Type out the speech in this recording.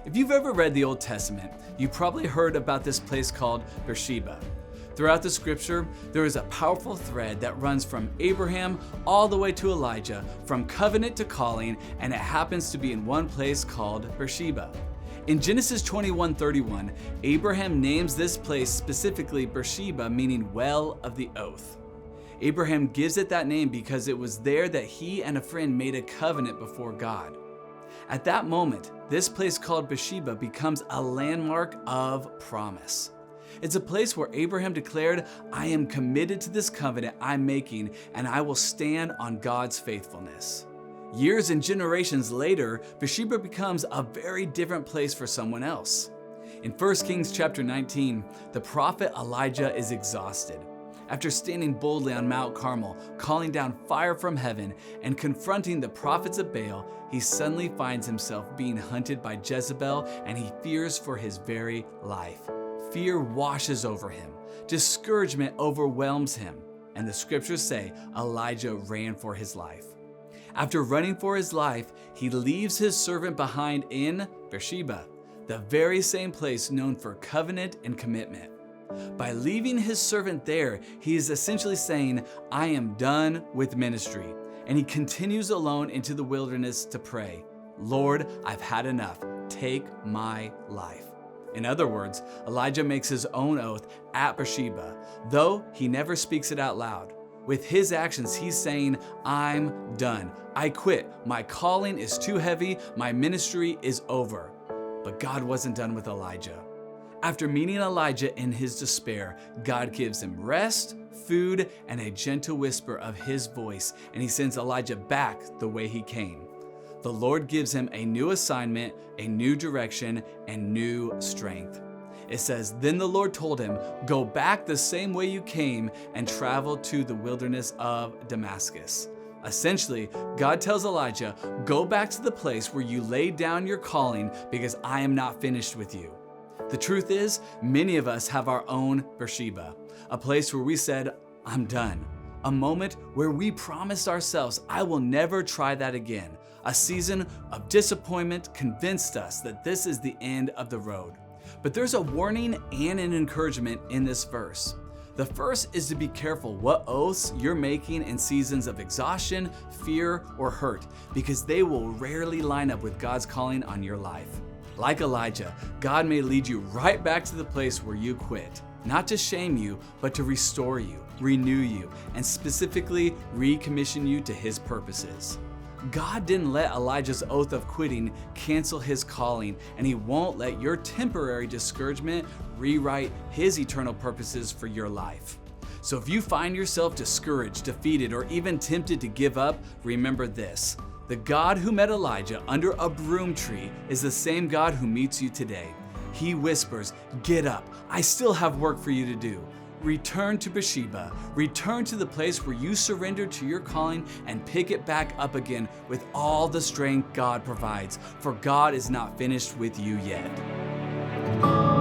If you've ever read the Old Testament, you probably heard about this place called Beersheba. Throughout the scripture, there is a powerful thread that runs from Abraham all the way to Elijah, from covenant to calling, and it happens to be in one place called Beersheba. In Genesis 21:31, Abraham names this place specifically Beersheba, meaning well of the oath. Abraham gives it that name because it was there that he and a friend made a covenant before God. At that moment, this place called Beersheba becomes a landmark of promise. It's a place where Abraham declared, "I am committed to this covenant I'm making, and I will stand on God's faithfulness." Years and generations later, Beersheba becomes a very different place for someone else. In 1 Kings chapter 19, the prophet Elijah is exhausted. After standing boldly on Mount Carmel, calling down fire from heaven, and confronting the prophets of Baal, he suddenly finds himself being hunted by Jezebel, and he fears for his very life. Fear washes over him. Discouragement overwhelms him. And the scriptures say Elijah ran for his life. After running for his life, he leaves his servant behind in Beersheba, the very same place known for covenant and commitment. By leaving his servant there, he is essentially saying, "I am done with ministry." And he continues alone into the wilderness to pray, "Lord, I've had enough. Take my life." In other words, Elijah makes his own oath at Beersheba, though he never speaks it out loud. With his actions, he's saying, "I'm done. I quit. My calling is too heavy. My ministry is over." But God wasn't done with Elijah. After meeting Elijah in his despair, God gives him rest, food, and a gentle whisper of his voice, and he sends Elijah back the way he came. The Lord gives him a new assignment, a new direction, and new strength. It says, "Then the Lord told him, 'Go back the same way you came and travel to the wilderness of Damascus.'" Essentially, God tells Elijah, "Go back to the place where you laid down your calling because I am not finished with you." The truth is, many of us have our own Beersheba, a place where we said, "I'm done." A moment where we promised ourselves, "I will never try that again." A season of disappointment convinced us that this is the end of the road. But there's a warning and an encouragement in this verse. The first is to be careful what oaths you're making in seasons of exhaustion, fear, or hurt, because they will rarely line up with God's calling on your life. Like Elijah, God may lead you right back to the place where you quit, not to shame you, but to restore you, renew you, and specifically recommission you to His purposes. God didn't let Elijah's oath of quitting cancel his calling, and He won't let your temporary discouragement rewrite His eternal purposes for your life. So if you find yourself discouraged, defeated, or even tempted to give up, remember this: the God who met Elijah under a broom tree is the same God who meets you today. He whispers, "Get up, I still have work for you to do." Return to Beersheba, return to the place where you surrendered to your calling, and pick it back up again with all the strength God provides, for God is not finished with you yet.